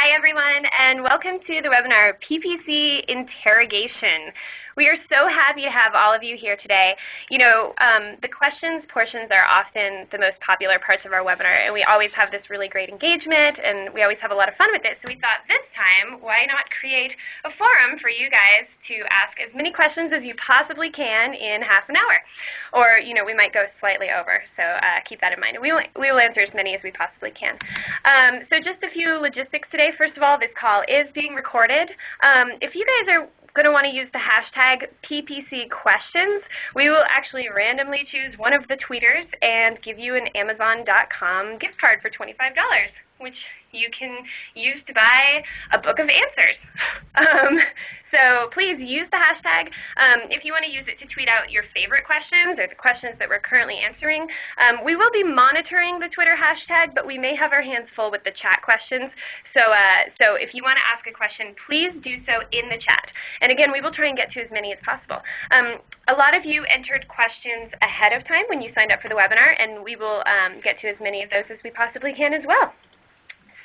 Hi everyone, and welcome to the webinar PPC Interrogation. We are so happy to have all of you here today. You know, the questions portions are often the most popular parts of our webinar, and we always have this really great engagement, and we always have a lot of fun with it. So we thought this time, why not create a forum for you guys to ask as many questions as you possibly can in half an hour. Or, you know, we might go slightly over, so keep that in mind. We will answer as many as we possibly can. So just a few logistics today. First of all, this call is being recorded. If you guys are going to want to use the hashtag PPC questions, we will actually randomly choose one of the tweeters and give you an Amazon.com gift card for $25, which you can use to buy a book of answers. So please use the hashtag. If you want to use it to tweet out your favorite questions or the questions that we're currently answering. We will be monitoring the Twitter hashtag, but we may have our hands full with the chat questions. So if you want to ask a question, please do so in the chat. And again, we will try and get to as many as possible. A lot of you entered questions ahead of time when you signed up for the webinar, and we will get to as many of those as we possibly can as well.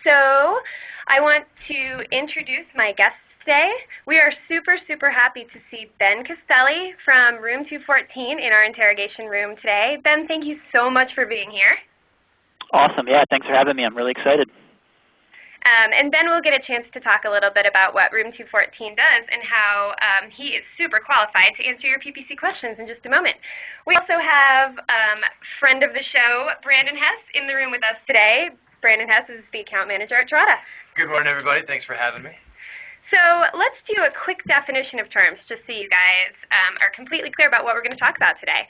So I want to introduce my guests today. We are super, super happy to see Ben Castelli from room 214 in our interrogation room today. Ben, thank you so much for being here. Awesome. Yeah, thanks for having me. I'm really excited. And Ben will get a chance to talk a little bit about what room 214 does and how he is super qualified to answer your PPC questions in just a moment. We also have friend of the show, Brandon Hess, in the room with us today. Brandon Hess is the account manager at Trada. Good morning, everybody. Thanks for having me. So let's do a quick definition of terms just so you guys are completely clear about what we're going to talk about today.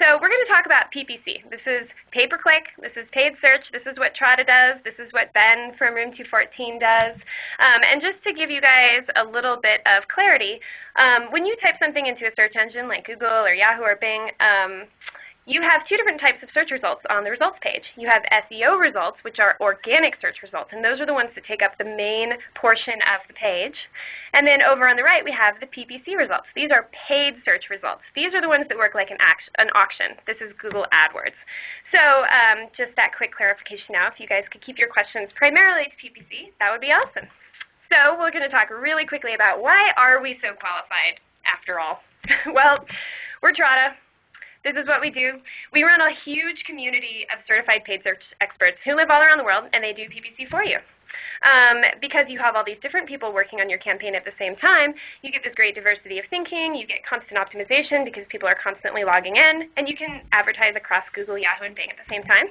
So we're going to talk about PPC. This is pay-per-click. This is paid search. This is what Trada does. This is what Ben from room 214 does. And just to give you guys a little bit of clarity, when you type something into a search engine like Google or Yahoo or Bing, you have two different types of search results on the results page. You have SEO results, which are organic search results, and those are the ones that take up the main portion of the page. And then over on the right, we have the PPC results. These are paid search results. These are the ones that work like an auction. This is Google AdWords. So just that quick clarification now. If you guys could keep your questions primarily to PPC, that would be awesome. So we're going to talk really quickly about why are we so qualified after all? Well, we're Trada. This is what we do. We run a huge community of certified paid search experts who live all around the world, and they do PPC for you. Because you have all these different people working on your campaign at the same time, you get this great diversity of thinking, you get constant optimization because people are constantly logging in, and you can advertise across Google, Yahoo, and Bing at the same time.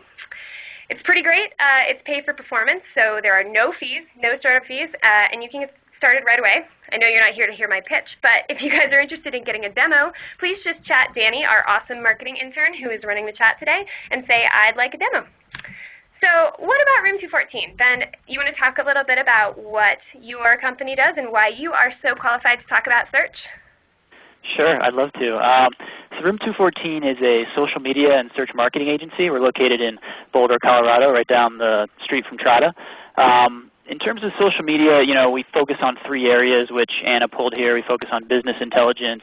It's pretty great. It's pay for performance, so there are no fees, no startup fees, and you can get started right away. I know you're not here to hear my pitch, but if you guys are interested in getting a demo, please just chat Danny, our awesome marketing intern who is running the chat today, and say, I'd like a demo. So what about room 214? Ben, you want to talk a little bit about what your company does and why you are so qualified to talk about search? Sure, I'd love to. So Room 214 is a social media and search marketing agency. We're located in Boulder, Colorado, right down the street from Trada. In terms of social media, you know, we focus on three areas, which Anna pulled here. We focus on business intelligence,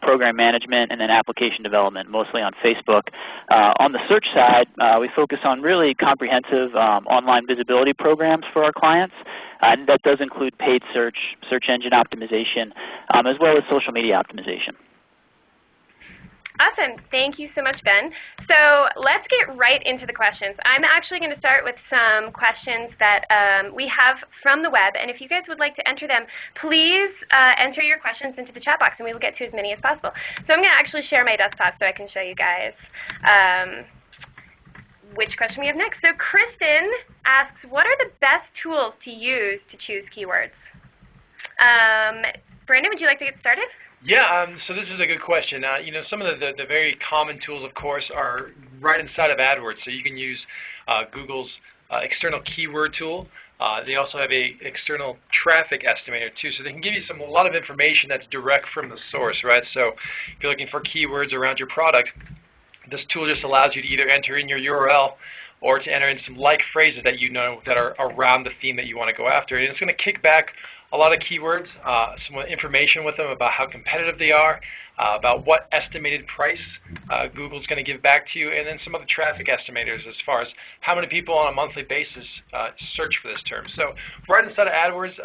program management, and then application development, mostly on Facebook. On the search side, we focus on really comprehensive online visibility programs for our clients. And that does include paid search, search engine optimization, as well as social media optimization. Awesome. Thank you so much, Ben. So let's get right into the questions. I'm actually going to start with some questions that we have from the web. And if you guys would like to enter them, please enter your questions into the chat box, and we will get to as many as possible. So I'm going to actually share my desktop so I can show you guys which question we have next. So Kristen asks, what are the best tools to use to choose keywords? Brandon, would you like to get started? Yeah, so this is a good question. You know, some of the very common tools, of course, are right inside of AdWords. So you can use Google's external keyword tool. They also have a external traffic estimator too. So they can give you a lot of information that's direct from the source, right? So if you're looking for keywords around your product, this tool just allows you to either enter in your URL or to enter in some like phrases that you know that are around the theme that you want to go after. And it's going to kick back a lot of keywords, some information with them about how competitive they are, about what estimated price Google's going to give back to you, and then some of the traffic estimators as far as how many people on a monthly basis search for this term. So right inside of AdWords,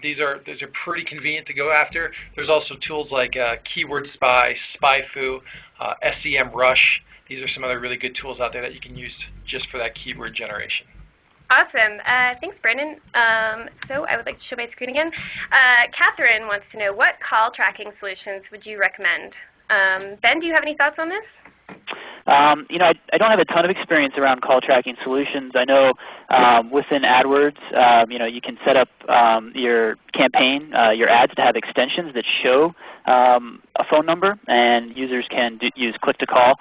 these are pretty convenient to go after. There's also tools like Keyword Spy, SpyFu, SEM Rush. These are some other really good tools out there that you can use just for that keyword generation. Awesome. Thanks, Brandon. So I would like to show my screen again. Catherine wants to know, what call tracking solutions would you recommend? Ben, do you have any thoughts on this? You know, I don't have a ton of experience around call tracking solutions. I know within AdWords, you know, you can set up your campaign, your ads to have extensions that show a phone number, and users can use click-to-call.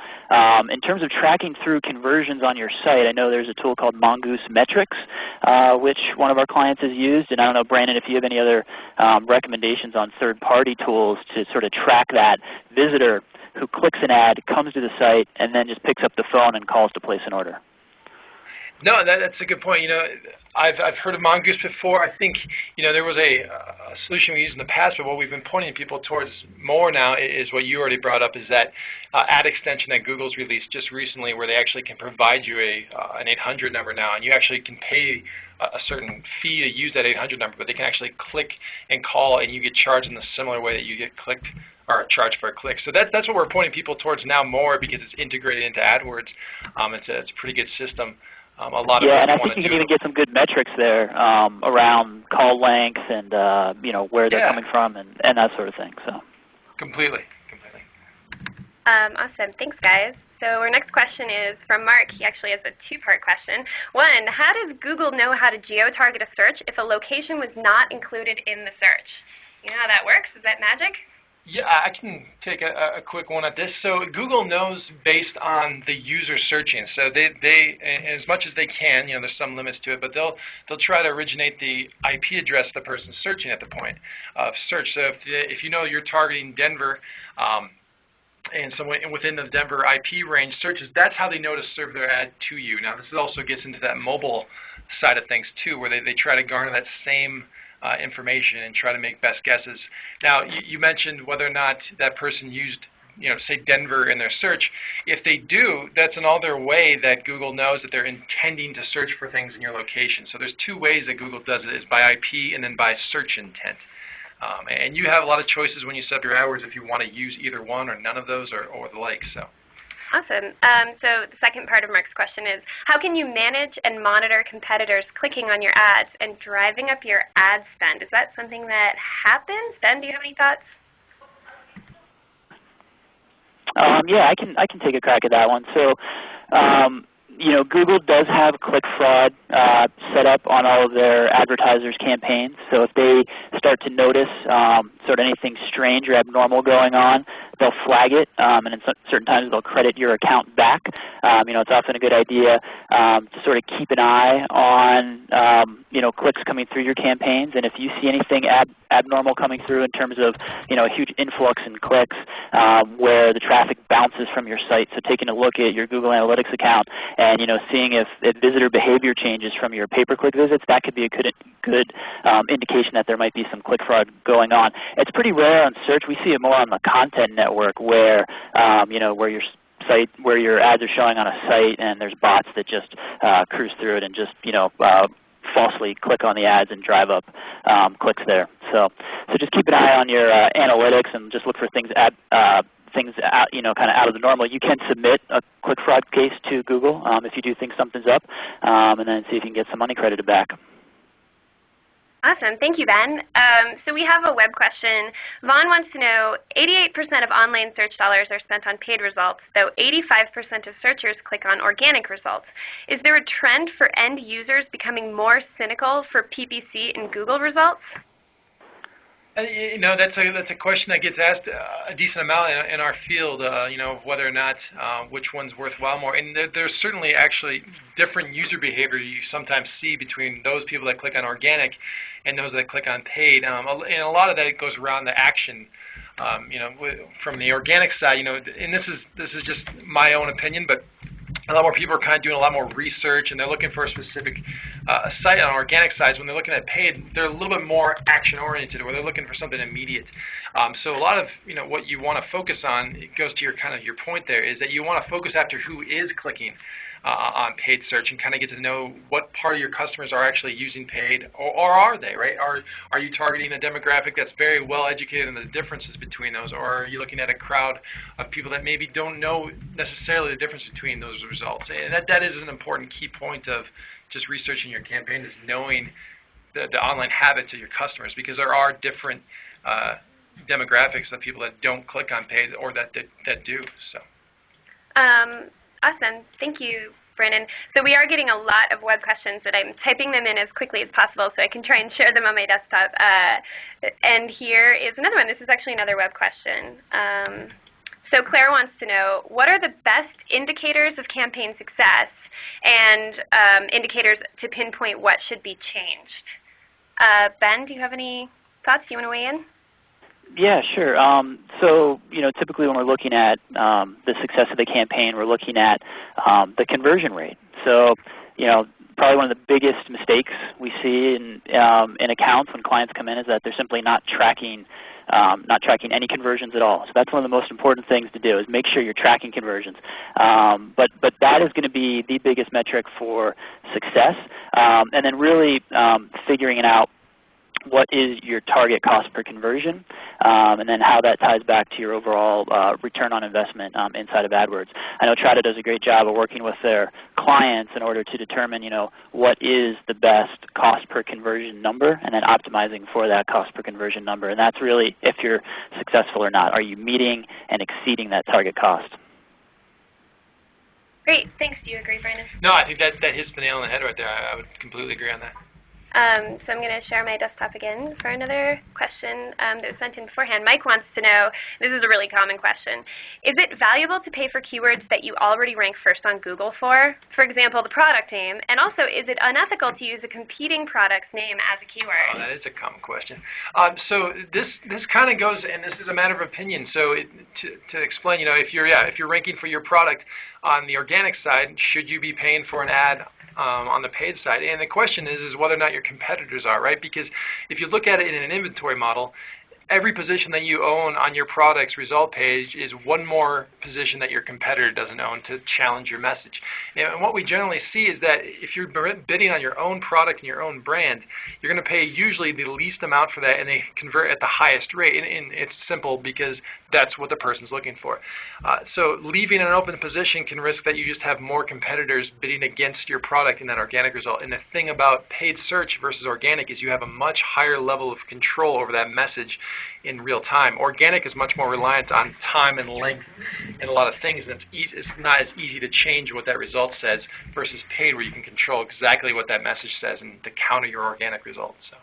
In terms of tracking through conversions on your site, I know there's a tool called Mongoose Metrics, which one of our clients has used. And I don't know, Brandon, if you have any other recommendations on third-party tools to sort of track that visitor who clicks an ad, comes to the site, and then just picks up the phone and calls to place an order. No, that's a good point. You know, I've heard of Mongoose before. I think, you know, there was a solution we used in the past, but what we've been pointing people towards more now is what you already brought up, is that ad extension that Google's released just recently, where they actually can provide you an 800 number now, and you actually can pay a certain fee to use that 800 number, but they can actually click and call, and you get charged in the similar way that you get clicked or charged for a click. So that's what we're pointing people towards now more, because it's integrated into AdWords. It's a pretty good system. Yeah, and I think you can even get some good metrics there around call length and you know, where they're coming from and that sort of thing. So completely. Awesome. Thanks, guys. So our next question is from Mark. He actually has a two-part question. One, how does Google know how to geo-target a search if a location was not included in the search? You know how that works? Is that magic? Yeah, I can take a quick one at this. So Google knows based on the user searching. So they as much as they can, you know, there's some limits to it, but they'll try to originate the IP address of the person searching at the point of search. So if you know you're targeting Denver, and someone within the Denver IP range searches, that's how they know to serve their ad to you. Now, this also gets into that mobile side of things too, where they try to garner that same information and try to make best guesses. Now, you mentioned whether or not that person used, you know, say Denver in their search. If they do, that's another way that Google knows that they're intending to search for things in your location. So there's two ways that Google does it, is by IP and then by search intent. And you have a lot of choices when you set up your AdWords if you want to use either one or none of those or the like. So. Awesome. So the second part of Mark's question is, how can you manage and monitor competitors clicking on your ads and driving up your ad spend? Is that something that happens? Ben, do you have any thoughts? Yeah, I can take a crack at that one. So, you know, Google does have click fraud set up on all of their advertisers' campaigns. So if they start to notice sort of anything strange or abnormal going on, they'll flag it, and in certain times they'll credit your account back. You know, it's often a good idea to sort of keep an eye on you know, clicks coming through your campaigns, and if you see anything abnormal coming through in terms of, you know, a huge influx in clicks where the traffic bounces from your site, so taking a look at your Google Analytics account and, you know, seeing if visitor behavior changes from your pay-per-click visits, that could be a good indication that there might be some click fraud going on. It's pretty rare on search. We see it more on the content network where, you know, where your ads are showing on a site and there's bots that just cruise through it and just, you know, falsely click on the ads and drive up clicks there. So just keep an eye on your analytics and just look for things out, you know, kind of out of the normal. You can submit a click fraud case to Google if you do think something's up, and then see if you can get some money credited back. Awesome. Thank you, Ben. So we have a web question. Vaughn wants to know, 88% of online search dollars are spent on paid results, though 85% of searchers click on organic results. Is there a trend for end users becoming more cynical for PPC and Google results? You know, that's a question that gets asked a decent amount in our field, you know, whether or not which one's worthwhile more. And there's certainly actually different user behavior you sometimes see between those people that click on organic and those that click on paid. And a lot of that goes around the action. You know, from the organic side, you know, and this is just my own opinion, but a lot more people are kind of doing a lot more research, and they're looking for a specific site on organic sites. When they're looking at paid, they're a little bit more action-oriented, or they're looking for something immediate. So a lot of what you want to focus on, it goes to your point there, is that you want to focus after who is clicking on paid search, and kind of get to know what part of your customers are actually using paid, or are they, right? Are you targeting a demographic that's very well educated in the differences between those, or are you looking at a crowd of people that maybe don't know necessarily the difference between those results? And that is an important key point of just researching your campaign, is knowing the online habits of your customers, because there are different demographics of people that don't click on paid or that do. So. Awesome. Thank you, Brandon. So we are getting a lot of web questions that I'm typing them in as quickly as possible so I can try and share them on my desktop. And here is another one. This is actually another web question. So Claire wants to know, what are the best indicators of campaign success and indicators to pinpoint what should be changed? Ben, do you have any thoughts you want to weigh in? Yeah, sure. So, typically when we're looking at the success of the campaign, we're looking at the conversion rate. So, probably one of the biggest mistakes we see in accounts when clients come in is that they're simply not tracking any conversions at all. So that's one of the most important things to do, is make sure you're tracking conversions. But that is going to be the biggest metric for success, and then really figuring it out. What is your target cost per conversion, and then how that ties back to your overall return on investment inside of AdWords. I know Trada does a great job of working with their clients in order to determine, what is the best cost per conversion number, and then optimizing for that cost per conversion number. And that's really if you're successful or not. Are you meeting and exceeding that target cost? Great. Thanks. Do you agree, Brandon? No, I think that hits the nail on the head right there. I would completely agree on that. So I'm going to share my desktop again for another question that was sent in beforehand. Mike wants to know, this is a really common question, is it valuable to pay for keywords that you already rank first on Google for example, the product name? And also, is it unethical to use a competing product's name as a keyword? Oh, that is a common question. So this kind of goes, and this is a matter of opinion. So to explain, if you're ranking for your product on the organic side, should you be paying for an ad on the paid side? And the question is whether or not your competitors are, right? Because if you look at it in an inventory model, every position that you own on your product's result page is one more position that your competitor doesn't own to challenge your message. And what we generally see is that if you're bidding on your own product and your own brand, you're going to pay usually the least amount for that, and they convert at the highest rate. And it's simple because that's what the person's looking for. So leaving an open position can risk that you just have more competitors bidding against your product in that organic result. And the thing about paid search versus organic is you have a much higher level of control over that message in real time. Organic is much more reliant on time and length and a lot of things, and it's not as easy to change what that result says versus paid, where you can control exactly what that message says and to counter your organic results. So.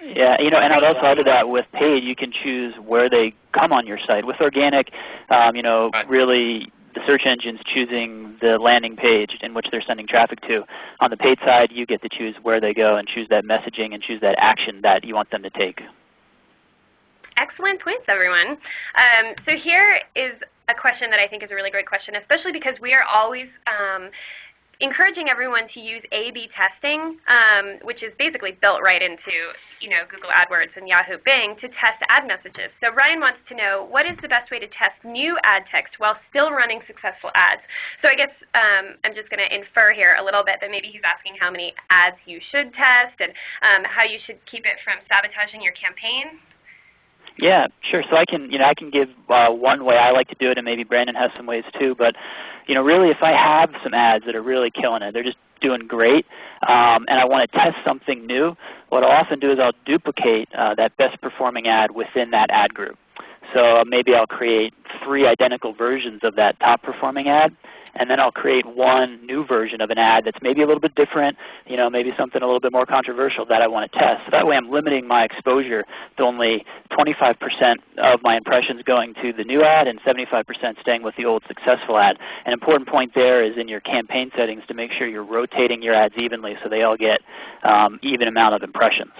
Yeah, and I'd also add to that, with paid, you can choose where they come on your site. With organic, Right. Really the search engine's choosing the landing page in which they're sending traffic to. On the paid side, you get to choose where they go and choose that messaging and choose that action that you want them to take. Excellent points, everyone. So here is a question that I think is a really great question, especially because we are always encouraging everyone to use A/B testing, which is basically built right into Google AdWords and Yahoo Bing to test ad messages. So Ryan wants to know, what is the best way to test new ad text while still running successful ads? So I guess I'm just going to infer here a little bit that maybe he's asking how many ads you should test and how you should keep it from sabotaging your campaign. Yeah, sure. So I can give one way I like to do it, and maybe Brandon has some ways too. But really, if I have some ads that are really killing it, they're just doing great, and I want to test something new, what I'll often do is I'll duplicate that best performing ad within that ad group. So maybe I'll create 3 identical versions of that top performing ad, and then I'll create one new version of an ad that's maybe a little bit different, maybe something a little bit more controversial that I want to test. So that way I'm limiting my exposure to only 25% of my impressions going to the new ad and 75% staying with the old successful ad. An important point there is in your campaign settings to make sure you're rotating your ads evenly so they all get even amount of impressions.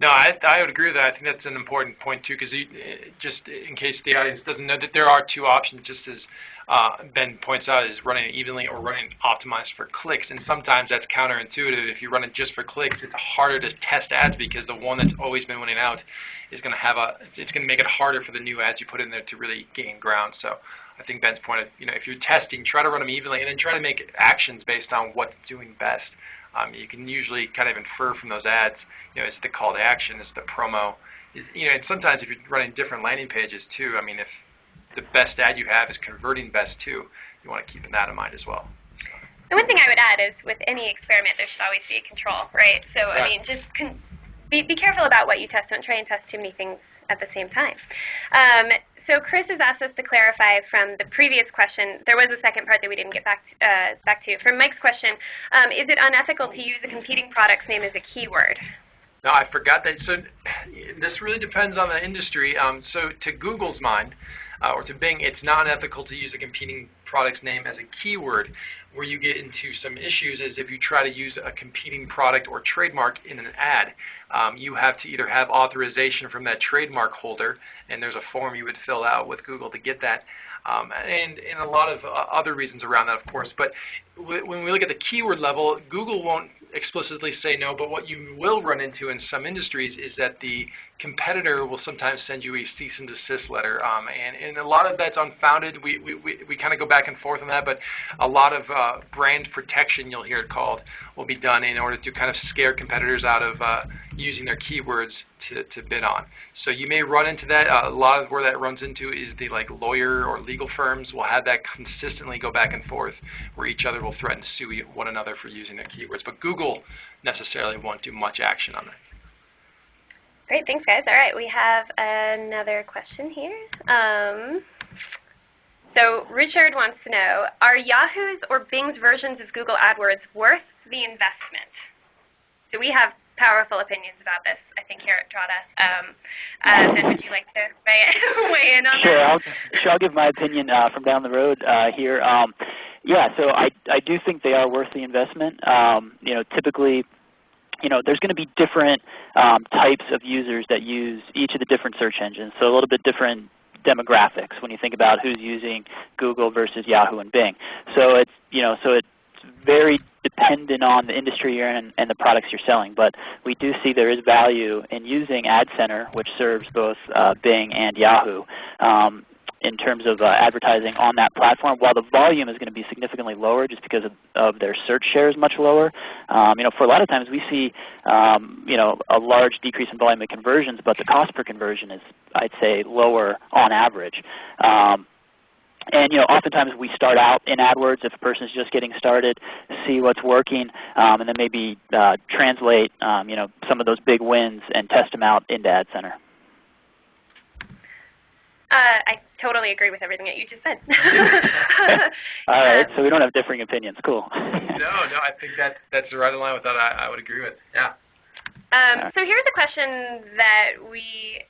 No, I would agree with that. I think that's an important point too, because just in case the audience doesn't know that there are two options, just as Ben points out, is running it evenly or running optimized for clicks. And sometimes that's counterintuitive. If you run it just for clicks, it's harder to test ads because the one that's always been winning out is going to have it's going to make it harder for the new ads you put in there to really gain ground. So I think Ben's point of, if you're testing, try to run them evenly and then try to make actions based on what's doing best. You can usually kind of infer from those ads, is it the call to action, is it the promo, and sometimes if you're running different landing pages too, if the best ad you have is converting best too, you want to keep that in mind as well. The one thing I would add is with any experiment, there should always be a control, right? So, right. Just be careful about what you test. Don't try and test too many things at the same time. So Chris has asked us to clarify from the previous question. There was a second part that we didn't get back to. From Mike's question, is it unethical to use a competing product's name as a keyword? No, I forgot that. So this really depends on the industry. So to Google's mind, or to Bing, it's not ethical to use a competing product's name as a keyword. Where you get into some issues is if you try to use a competing product or trademark in an ad. You have to either have authorization from that trademark holder, and there's a form you would fill out with Google to get that, and a lot of other reasons around that, of course. But when we look at the keyword level, Google won't explicitly say no, but what you will run into in some industries is that the competitor will sometimes send you a cease and desist letter, and a lot of that's unfounded. We kind of go back and forth on that, but a lot of brand protection, you'll hear it called, will be done in order to kind of scare competitors out of using their keywords to bid on. So you may run into that. A lot of where that runs into is the lawyer or legal firms will have that consistently go back and forth, where each other will threaten to sue one another for using their keywords. But Google necessarily won't do much action on that. Great, thanks guys. All right, we have another question here. So Richard wants to know, are Yahoo's or Bing's versions of Google AdWords worth the investment? So we have powerful opinions about this, I think, here at Trada. Ben, would you like to weigh in on that? Sure, I'll give my opinion from down the road here. Yeah, so I do think they are worth the investment. Typically, there's going to be different types of users that use each of the different search engines, so a little bit different demographics when you think about who's using Google versus Yahoo and Bing. So it's very dependent on the industry you're in and the products you're selling. But we do see there is value in using Ad Center, which serves both Bing and Yahoo, in terms of advertising on that platform, while the volume is going to be significantly lower just because of their search share is much lower. For a lot of times we see a large decrease in volume of conversions, but the cost per conversion is, I'd say, lower on average. And oftentimes we start out in AdWords if a person is just getting started, see what's working, and then maybe translate some of those big wins and test them out into Ad Center. I totally agree with everything that you just said. All right, so we don't have differing opinions. Cool. No, I think that's right in line with that. I would agree with. Yeah. So here's a question that we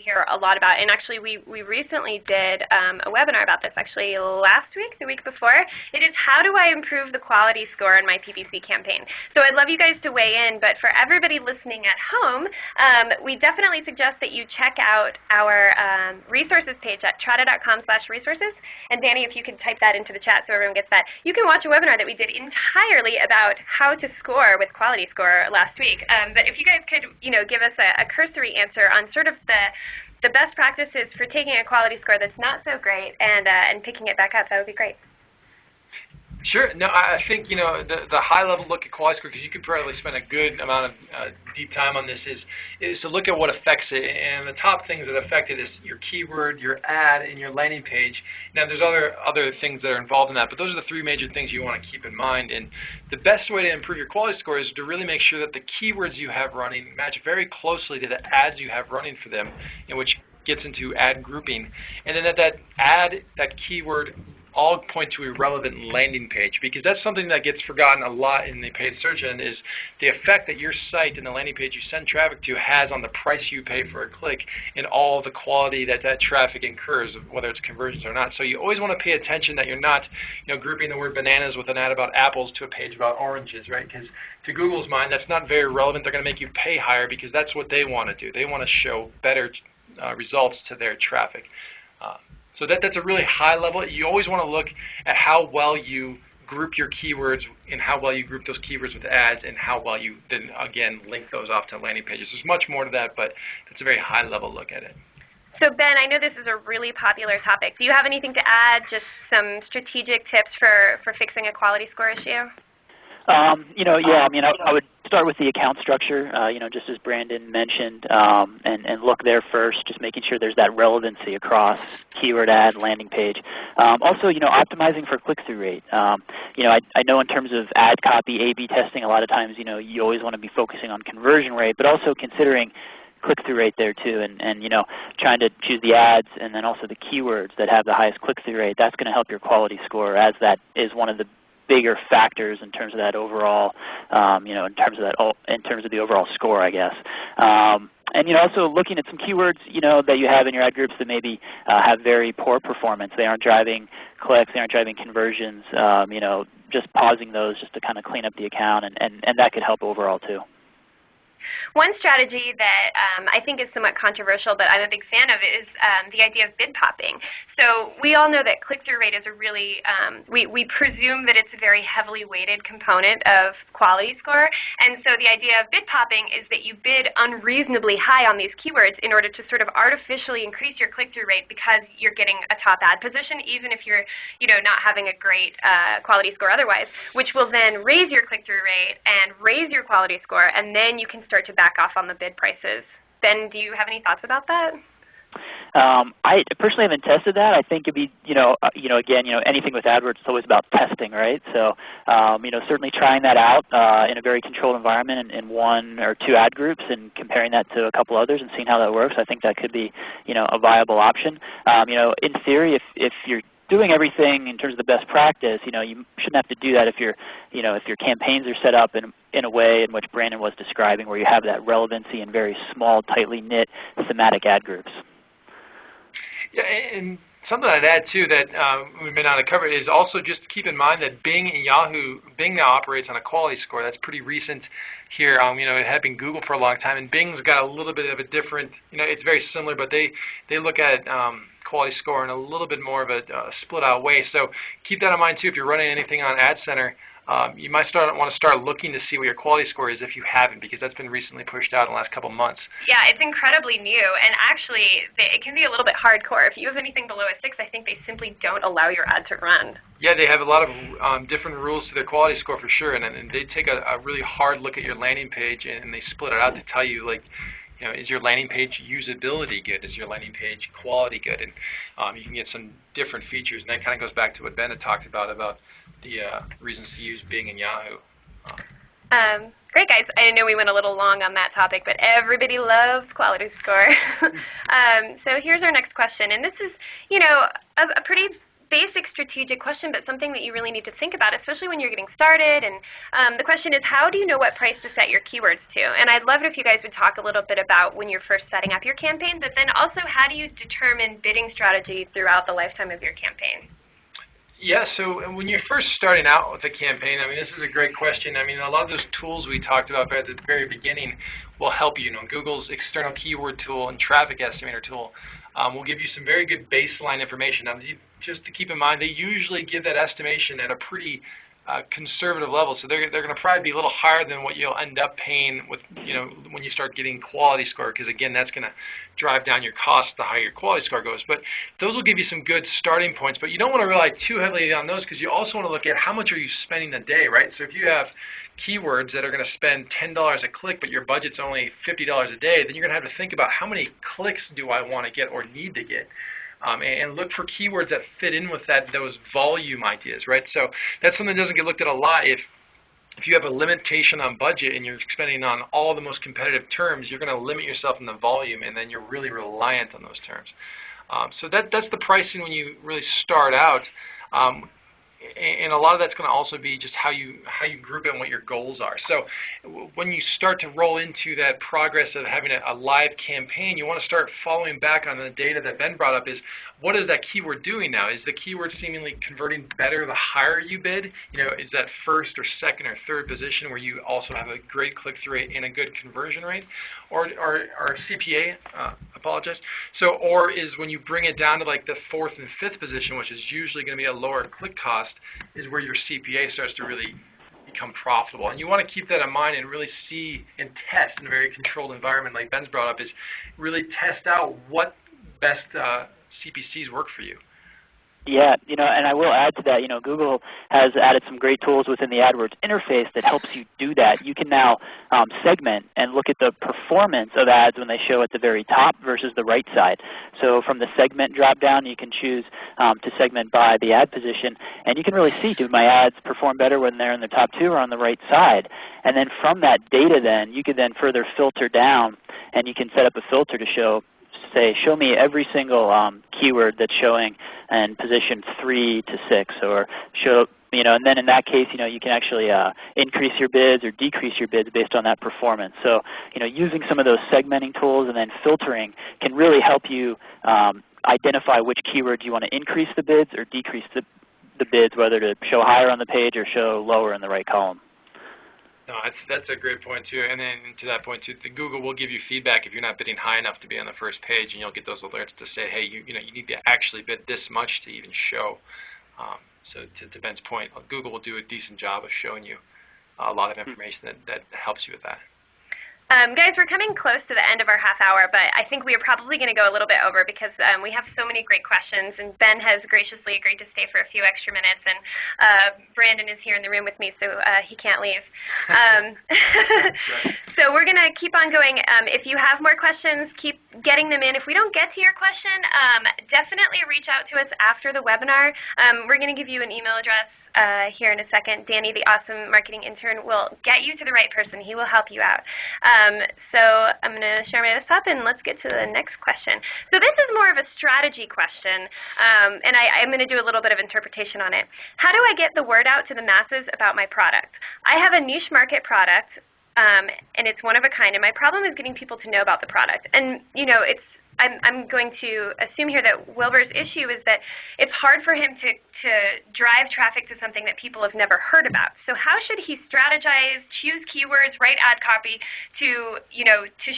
hear a lot about, and actually we recently did a webinar about this actually last week, the week before. It is, how do I improve the quality score in my PPC campaign? So I'd love you guys to weigh in, but for everybody listening at home, we definitely suggest that you check out our resources page at trada.com/resources. And Danny, if you could type that into the chat so everyone gets that. You can watch a webinar that we did entirely about how to score with quality score last week. But if you guys could give us a cursory answer on sort of the best practices for taking a quality score that's not so great and picking it back up, that would be great. Sure. No, I think the high-level look at quality score, because you could probably spend a good amount of deep time on this, is to look at what affects it. And the top things that affect it is your keyword, your ad, and your landing page. Now, there's other things that are involved in that, but those are the three major things you want to keep in mind. And the best way to improve your quality score is to really make sure that the keywords you have running match very closely to the ads you have running for them, which gets into ad grouping, and then that keyword all point to a relevant landing page, because that's something that gets forgotten a lot in the paid search end, is the effect that your site and the landing page you send traffic to has on the price you pay for a click and all the quality that that traffic incurs, whether it's conversions or not. So you always want to pay attention that you're not, grouping the word bananas with an ad about apples to a page about oranges, right? Because to Google's mind, that's not very relevant. They're going to make you pay higher because that's what they want to do. They want to show better results to their traffic. So that's a really high level. You always want to look at how well you group your keywords and how well you group those keywords with ads and how well you then, again, link those off to landing pages. There's much more to that, but it's a very high-level look at it. So Ben, I know this is a really popular topic. Do you have anything to add, just some strategic tips for fixing a quality score issue? I would start with the account structure, just as Brandon mentioned, and look there first, just making sure there's that relevancy across keyword, ad, landing page. Also, optimizing for click-through rate. I know in terms of ad copy, A/B testing, a lot of times, you always want to be focusing on conversion rate, but also considering click-through rate there too, and trying to choose the ads and then also the keywords that have the highest click-through rate. That's going to help your quality score, as that is one of the bigger factors in terms of that overall, in terms of the overall score, I guess. And also looking at some keywords, that you have in your ad groups that maybe have very poor performance. They aren't driving clicks, they aren't driving conversions. Just pausing those just to kind of clean up the account, and that could help overall too. One strategy that I think is somewhat controversial, but I'm a big fan of, is the idea of bid popping. So we all know that click-through rate is a really, we presume that it's a very heavily weighted component of quality score. And so the idea of bid popping is that you bid unreasonably high on these keywords in order to sort of artificially increase your click-through rate because you're getting a top ad position, even if you're not having a great quality score otherwise, which will then raise your click-through rate and raise your quality score, and then you can start to back off on the bid prices. Ben, do you have any thoughts about that? I personally haven't tested that. I think it'd be, again, anything with AdWords, it's always about testing, right? So, certainly trying that out in a very controlled environment in one or two ad groups and comparing that to a couple others and seeing how that works. I think that could be, a viable option. In theory, if you're doing everything in terms of the best practice, you shouldn't have to do that if your campaigns are set up in a way in which Brandon was describing, where you have that relevancy in very small, tightly knit thematic ad groups. Yeah, and something I'd add too that we may not have covered is also just keep in mind that Bing and Yahoo, Bing now operates on a quality score. That's pretty recent here. It had been Google for a long time, and Bing's got a little bit of a different, it's very similar, but they look at quality score in a little bit more of a split out way. So keep that in mind too if you're running anything on Ad Center. You might want to start looking to see what your quality score is if you haven't, because that's been recently pushed out in the last couple months. Yeah, it's incredibly new, and actually it can be a little bit hardcore. If you have anything below a 6, I think they simply don't allow your ad to run. Yeah, they have a lot of different rules to their quality score for sure, and they take a really hard look at your landing page and they split it out to tell you, like, is your landing page usability good? Is your landing page quality good? And you can get some different features, and that kind of goes back to what Ben had talked about the reasons to use Bing and Yahoo. Great, guys. I know we went a little long on that topic, but everybody loves quality score. So here's our next question, and this is, a pretty basic strategic question, but something that you really need to think about, especially when you're getting started. And the question is, how do you know what price to set your keywords to? And I'd love it if you guys would talk a little bit about when you're first setting up your campaign, but then also how do you determine bidding strategy throughout the lifetime of your campaign? Yeah, so when you're first starting out with a campaign, this is a great question. A lot of those tools we talked about at the very beginning will help you. Google's external keyword tool and traffic estimator tool will give you some very good baseline information. Now, just to keep in mind, they usually give that estimation at a pretty conservative level, so they're going to probably be a little higher than what you'll end up paying with, when you start getting quality score, because again, that's going to drive down your cost the higher your quality score goes. But those will give you some good starting points, but you don't want to rely too heavily on those, because you also want to look at how much are you spending a day, right? So if you have keywords that are going to spend $10 a click, but your budget's only $50 a day, then you're going to have to think about how many clicks do I want to get or need to get. And look for keywords that fit in with those volume ideas, right? So that's something that doesn't get looked at a lot. If you have a limitation on budget and you're spending on all the most competitive terms, you're going to limit yourself in the volume, and then you're really reliant on those terms. So that's the pricing when you really start out. And a lot of that's going to also be just how you group it and what your goals are. So when you start to roll into that progress of having a live campaign, you want to start following back on the data that Ben brought up. Is what is that keyword doing now? Is the keyword seemingly converting better the higher you bid? Is that first or second or third position where you also have a great click-through rate and a good conversion rate? Or CPA, or is when you bring it down to like the fourth and fifth position, which is usually going to be a lower click cost, is where your CPA starts to really become profitable. And you want to keep that in mind and really see and test in a very controlled environment like Ben's brought up, is really test out what best CPCs work for you. Yeah, and I will add to that, Google has added some great tools within the AdWords interface that helps you do that. You can now segment and look at the performance of ads when they show at the very top versus the right side. So from the segment drop-down, you can choose to segment by the ad position, and you can really see, do my ads perform better when they're in the top two or on the right side? And then from that data then, you can then further filter down, and you can set up a filter to show me every single keyword that's showing in position 3 to 6, or and then in that case, you can actually increase your bids or decrease your bids based on that performance. So, using some of those segmenting tools and then filtering can really help you identify which keywords you want to increase the bids or decrease the bids, whether to show higher on the page or show lower in the right column. No, that's a great point too. And then to that point too, Google will give you feedback if you're not bidding high enough to be on the first page, and you'll get those alerts to say, hey, you need to actually bid this much to even show. So to Ben's point, Google will do a decent job of showing you a lot of information that helps you with that. Guys, we're coming close to the end of our half hour, but I think we are probably going to go a little bit over because we have so many great questions, and Ben has graciously agreed to stay for a few extra minutes, and Brandon is here in the room with me, so he can't leave. So we're going to keep on going. If you have more questions, keep getting them in. If we don't get to your question, definitely reach out to us after the webinar. We're going to give you an email address here in a second. Danny, the awesome marketing intern, will get you to the right person. He will help you out. So I'm going to share my desktop, and let's get to the next question. So this is more of a strategy question, and I'm going to do a little bit of interpretation on it. How do I get the word out to the masses about my product? I have a niche market product, and it's one of a kind, and my problem is getting people to know about the product. And, I'm going to assume here that Wilbur's issue is that it's hard for him to drive traffic to something that people have never heard about. So how should he strategize, choose keywords, write ad copy to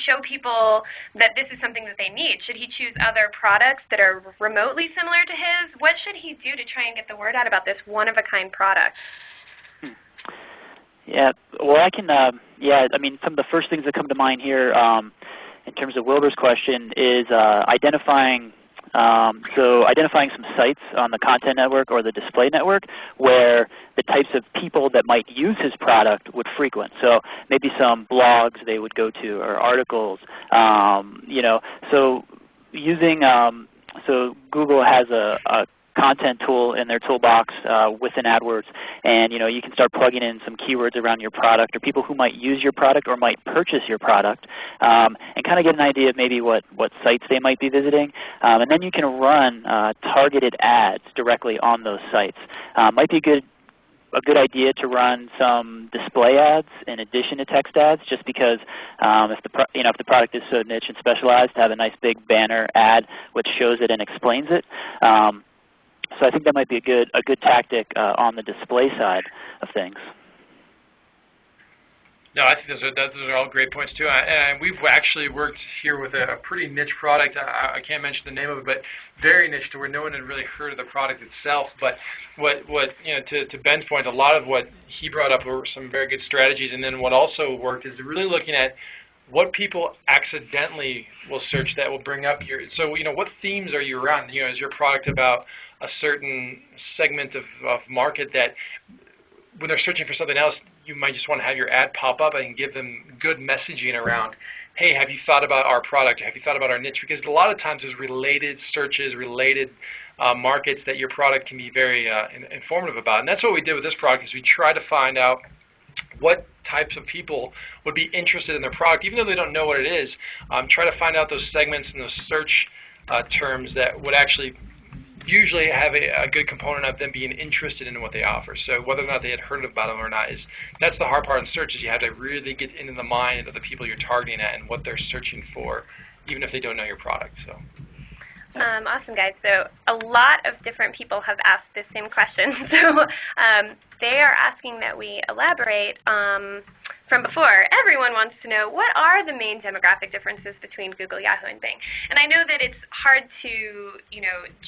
show people that this is something that they need? Should he choose other products that are remotely similar to his? What should he do to try and get the word out about this one-of-a-kind product? Yeah, well, I can, some of the first things that come to mind here in terms of Wilbur's question is identifying some sites on the content network or the display network where the types of people that might use his product would frequent. So maybe some blogs they would go to, or articles. So Google has a content tool in their toolbox within AdWords, and you can start plugging in some keywords around your product or people who might use your product or might purchase your product, and kind of get an idea of maybe what sites they might be visiting, and then you can run targeted ads directly on those sites. Might be a good idea to run some display ads in addition to text ads, just because if the product is so niche and specialized, to have a nice big banner ad which shows it and explains it. So I think that might be a good tactic on the display side of things. No, I think those are all great points too. And we've actually worked here with a pretty niche product. I can't mention the name of it, but very niche to where no one had really heard of the product itself. But to Ben's point, a lot of what he brought up were some very good strategies. And then what also worked is really looking at what people accidentally will search that will bring up your. So what themes are you around? Is your product about a certain segment of market that when they're searching for something else, you might just want to have your ad pop up and give them good messaging around, hey, have you thought about our product? Have you thought about our niche? Because a lot of times there's related searches, related markets that your product can be very informative about. And that's what we did with this product, is we try to find out what types of people would be interested in their product, even though they don't know what it is. Try to find out those segments and those search terms that would actually usually have a good component of them being interested in what they offer. So whether or not they had heard about them or not, that's the hard part in search, is you have to really get into the mind of the people you're targeting at and what they're searching for, even if they don't know your product. So. Awesome, guys. So a lot of different people have asked this same question. So they are asking that we elaborate from before. Everyone wants to know, what are the main demographic differences between Google, Yahoo, and Bing? And I know that it's hard to,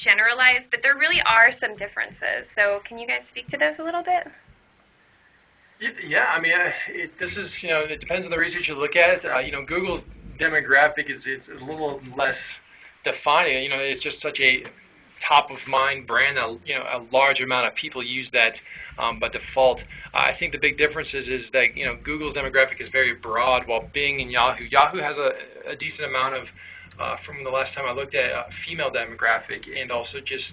generalize, but there really are some differences. So can you guys speak to those a little bit? Yeah, I mean, this is, it depends on the research you look at. Google's demographic is a little less defining. It's just such a top-of-mind brand. A large amount of people use that by default. I think the big difference is that Google's demographic is very broad, while Bing and Yahoo has a decent amount of, from the last time I looked at, female demographic, and also just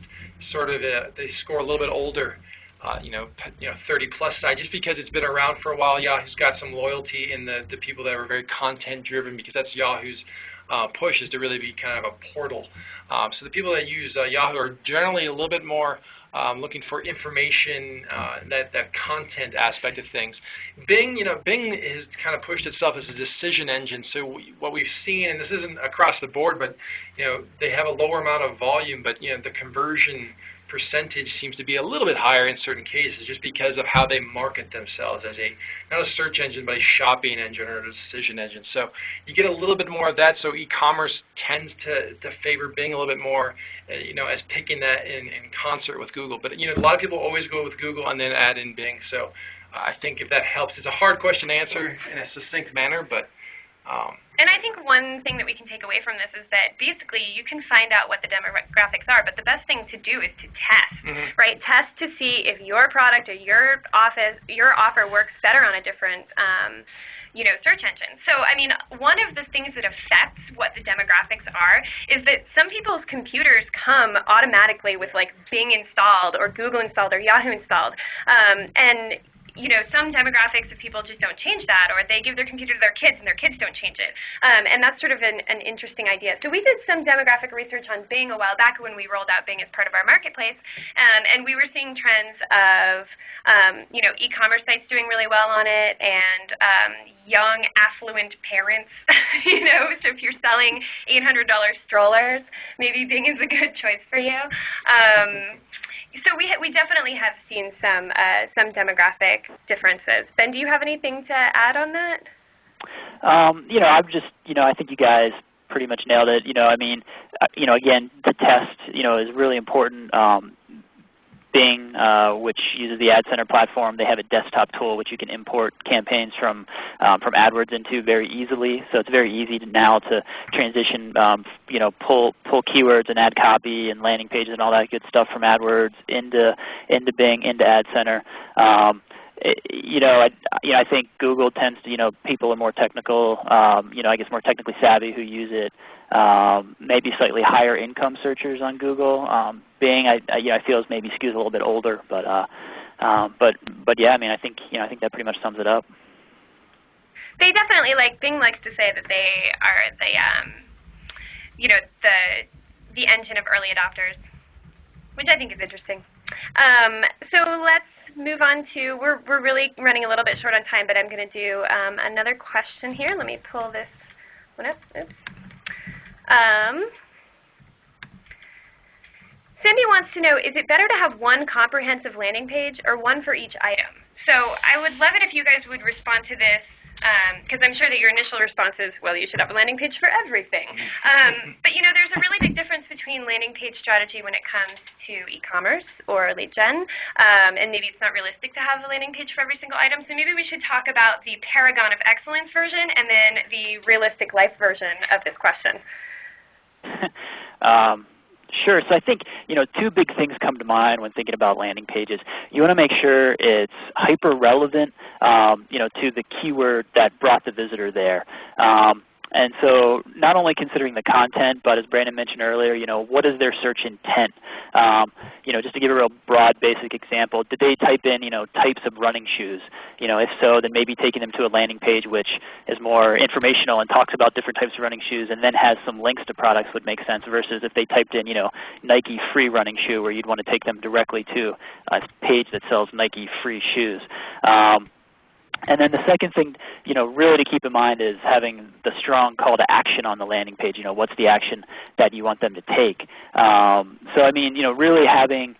sort of they score a little bit older. 30-plus side, just because it's been around for a while. Yahoo's got some loyalty in the people that are very content-driven, because that's Yahoo's push, is to really be kind of a portal. So the people that use Yahoo are generally a little bit more looking for information, that content aspect of things. Bing has kind of pushed itself as a decision engine. So what we've seen, and this isn't across the board, but they have a lower amount of volume, but the conversion percentage seems to be a little bit higher in certain cases, just because of how they market themselves as not a search engine, but a shopping engine or a decision engine. So you get a little bit more of that. So e-commerce tends to favor Bing a little bit more, as picking that in concert with Google. But a lot of people always go with Google and then add in Bing. So I think if that helps, it's a hard question to answer in a succinct manner, but. And I think one thing that we can take away from this is that basically you can find out what the demographics are, but the best thing to do is to test, right? Test to see if your product or your offer works better on a different search engine. So, I mean, one of the things that affects what the demographics are is that some people's computers come automatically with like Bing installed or Google installed or Yahoo installed, and some demographics of people just don't change that, or they give their computer to their kids and their kids don't change it. And that's sort of an interesting idea. So we did some demographic research on Bing a while back when we rolled out Bing as part of our marketplace, and we were seeing trends of e-commerce sites doing really well on it, and young, affluent parents. So if you're selling $800 strollers, maybe Bing is a good choice for you. So we definitely have seen some demographic differences. Ben, do you have anything to add on that? I think you guys pretty much nailed it. Again, the test, is really important. Bing, which uses the Ad Center platform, they have a desktop tool which you can import campaigns from AdWords into very easily. So it's very easy now to transition, pull keywords and ad copy and landing pages and all that good stuff from AdWords into Bing, into Ad Center. I think Google tends to, people are more technical, I guess more technically savvy who use it. Maybe slightly higher income searchers on Google. Bing, I feel is maybe skews a little bit older, but yeah, I think that pretty much sums it up. They definitely Bing likes to say that they are the engine of early adopters, which I think is interesting. So let's move on to, we're really running a little bit short on time, but I'm going to do another question here. Let me pull this one up. Oops. Cindy wants to know, is it better to have one comprehensive landing page or one for each item? So I would love it if you guys would respond to this, because I'm sure that your initial response is, well, you should have a landing page for everything. But there's a really big difference between landing page strategy when it comes to e-commerce or lead gen, and maybe it's not realistic to have a landing page for every single item. So maybe we should talk about the Paragon of Excellence version and then the realistic life version of this question. Sure. So I think, two big things come to mind when thinking about landing pages. You want to make sure it's hyper relevant, to the keyword that brought the visitor there. And so not only considering the content, but as Brandon mentioned earlier, what is their search intent? Just to give a real broad basic example, did they type in, types of running shoes? If so, then maybe taking them to a landing page which is more informational and talks about different types of running shoes and then has some links to products would make sense versus if they typed in, Nike free running shoe, where you'd want to take them directly to a page that sells Nike free shoes. And then the second thing, really to keep in mind is having the strong call to action on the landing page. What's the action that you want them to take? Really having,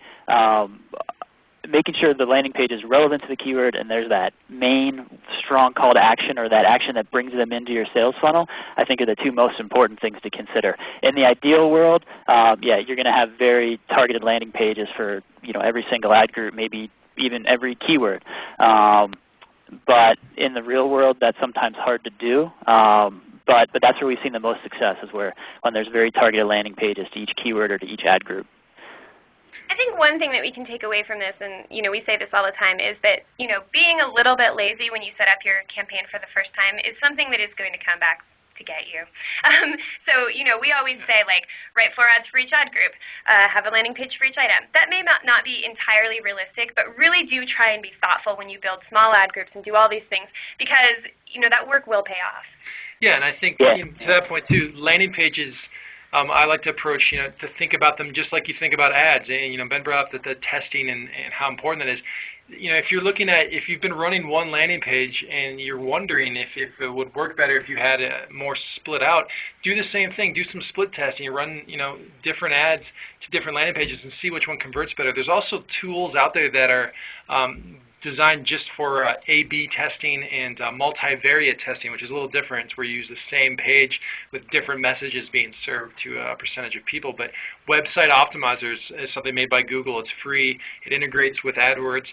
making sure the landing page is relevant to the keyword and there's that main strong call to action or that action that brings them into your sales funnel, I think are the two most important things to consider. In the ideal world, you're going to have very targeted landing pages for every single ad group, maybe even every keyword. But in the real world, that's sometimes hard to do. But that's where we've seen the most success is when there's very targeted landing pages to each keyword or to each ad group. I think one thing that we can take away from this, and we say this all the time, is that being a little bit lazy when you set up your campaign for the first time is something that is going to come back to get you. We always say, like, write 4 ads for each ad group, have a landing page for each item. That may not be entirely realistic, but really do try and be thoughtful when you build small ad groups and do all these things because, that work will pay off. Yeah, and I think to that point too, landing pages, I like to approach, to think about them just like you think about ads. And, Ben brought up the testing and how important that is. If you've been running one landing page and you're wondering if it would work better if you had more split out, do the same thing. Do some split testing. You run, different ads to different landing pages and see which one converts better. There's also tools out there that are designed just for A/B testing and multivariate testing, which is a little different, where you use the same page with different messages being served to a percentage of people. But Website Optimizers is something made by Google. It's free. It integrates with AdWords.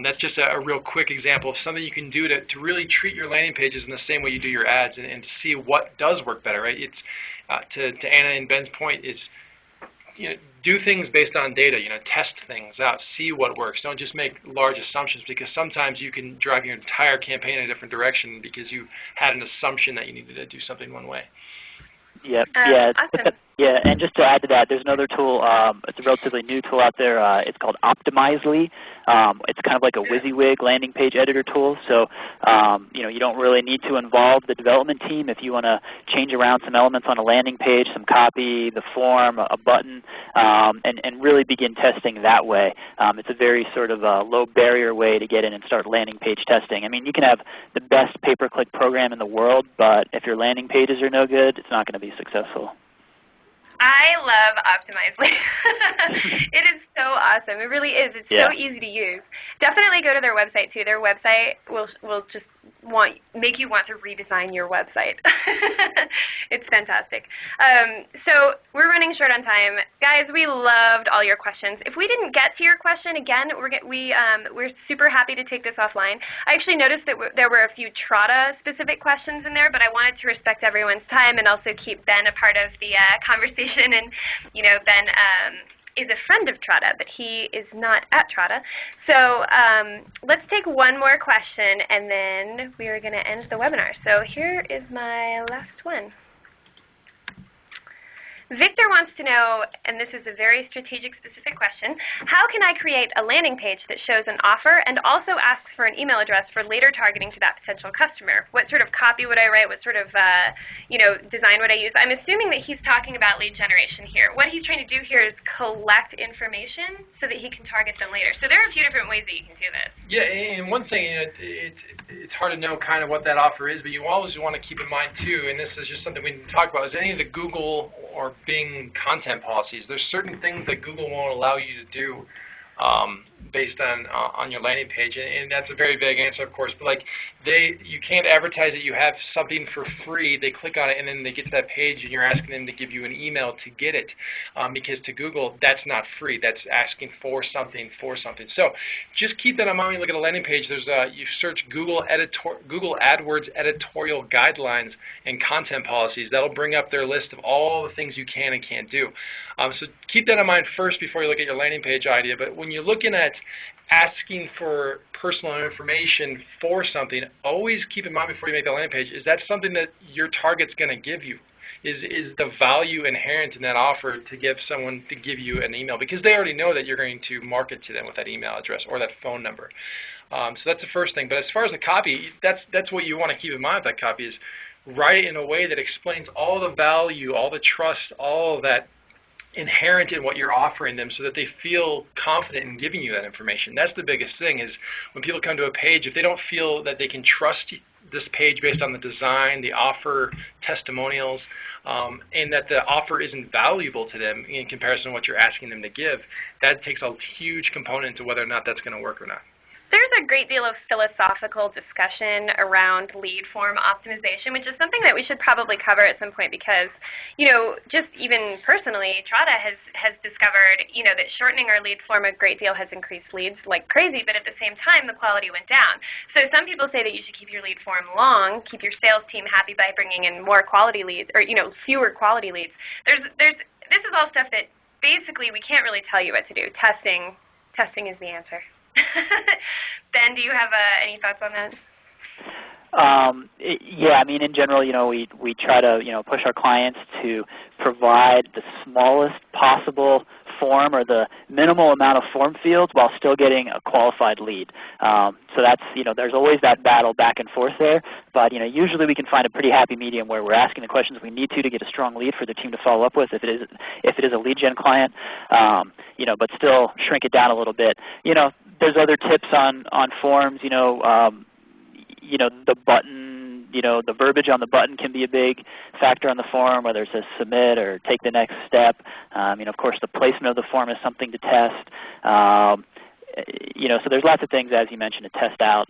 That's just a real quick example of something you can do to really treat your landing pages in the same way you do your ads and to see what does work better. Right? It's to Anna and Ben's point is, do things based on data, test things out, see what works. Don't just make large assumptions because sometimes you can drive your entire campaign in a different direction because you had an assumption that you needed to do something one way. Yep. Awesome. Yeah, and just to add to that, there's another tool. It's a relatively new tool out there. It's called Optimizely. It's kind of like a WYSIWYG landing page editor tool. So, you don't really need to involve the development team if you want to change around some elements on a landing page, some copy, the form, a button, and really begin testing that way. It's a very sort of low barrier way to get in and start landing page testing. I mean, you can have the best pay-per-click program in the world, but if your landing pages are no good, it's not going to be successful. I love Optimizely. It is so awesome. It really is. It's so easy to use. Definitely go to their website too. Their website will just make you want to redesign your website. It's fantastic. So we're running short on time. Guys, we loved all your questions. If we didn't get to your question, again, we're super happy to take this offline. I actually noticed that there were a few Trada-specific questions in there, but I wanted to respect everyone's time and also keep Ben a part of the conversation. And, Ben is a friend of Trada, but he is not at Trada. So let's take one more question, and then we are going to end the webinar. So here is my last one. Victor wants to know, and this is a very strategic, specific question, how can I create a landing page that shows an offer and also asks for an email address for later targeting to that potential customer? What sort of copy would I write? What sort of design would I use? I'm assuming that he's talking about lead generation here. What he's trying to do here is collect information so that he can target them later. So there are a few different ways that you can do this. Yeah, and one thing, it's hard to know kind of what that offer is, but you always want to keep in mind too, and this is just something we didn't talk about, is any of the Google or Bing content policies. There's certain things that Google won't allow you to do based on your landing page, and that's a very vague answer, of course. But like you can't advertise that you have something for free. They click on it and then they get to that page, and you're asking them to give you an email to get it, because to Google that's not free. That's asking for something So just keep that in mind when you look at a landing page. There's you search Google AdWords editorial guidelines and content policies. That'll bring up their list of all the things you can and can't do. So keep that in mind first before you look at your landing page idea. But when you're looking at asking for personal information for something, always keep in mind before you make the landing page, is that something that your target's going to give you? Is the value inherent in that offer to give someone to give you an email? Because they already know that you're going to market to them with that email address or that phone number. So that's the first thing. But as far as the copy, that's what you want to keep in mind with that copy is write it in a way that explains all the value, all the trust, all of that inherent in what you're offering them so that they feel confident in giving you that information. That's the biggest thing is when people come to a page, if they don't feel that they can trust this page based on the design, the offer, testimonials, and that the offer isn't valuable to them in comparison to what you're asking them to give, that takes a huge component to whether or not that's going to work or not. There's a great deal of philosophical discussion around lead form optimization, which is something that we should probably cover at some point because, just even personally, Trada has discovered, that shortening our lead form a great deal has increased leads like crazy, but at the same time, the quality went down. So some people say that you should keep your lead form long, keep your sales team happy by bringing in more quality leads, or, fewer quality leads. This is all stuff that basically we can't really tell you what to do. Testing is the answer. Ben, do you have any thoughts on that? Yeah, I mean, in general, we try to, push our clients to provide the smallest possible form or the minimal amount of form fields while still getting a qualified lead. So that's, there's always that battle back and forth there. But, usually we can find a pretty happy medium where we're asking the questions we need to get a strong lead for the team to follow up with if it is a lead gen client, but still shrink it down a little bit. There's other tips on forms, the button, the verbiage on the button can be a big factor on the form, whether it says submit or take the next step. Of course, the placement of the form is something to test. So there's lots of things, as you mentioned, to test out,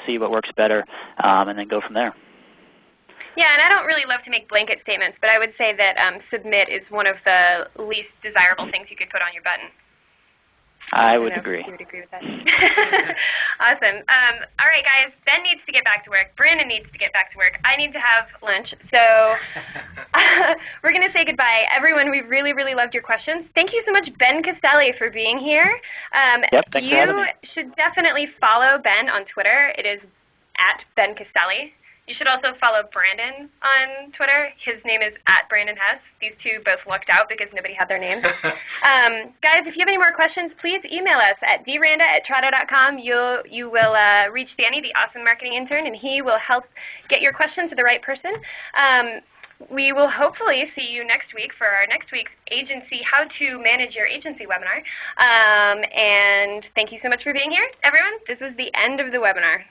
see what works better, and then go from there. Yeah, and I don't really love to make blanket statements, but I would say that submit is one of the least desirable things you could put on your button. I would agree. You would agree with that. Awesome. All right, guys. Ben needs to get back to work. Brandon needs to get back to work. I need to have lunch. So we're going to say goodbye. Everyone, we really, really loved your questions. Thank you so much, Ben Castelli, for being here. Yep, thanks for having me. You should definitely follow Ben on Twitter. It is @BenCastelli. You should also follow Brandon on Twitter. His name is @BrandonHess. These two both lucked out because nobody had their names. Guys, if you have any more questions, please email us at dranda@trada.com. You will reach Danny, the awesome marketing intern, and he will help get your question to the right person. We will hopefully see you next week for our next week's agency, How to Manage Your Agency webinar. And thank you so much for being here, everyone. This is the end of the webinar.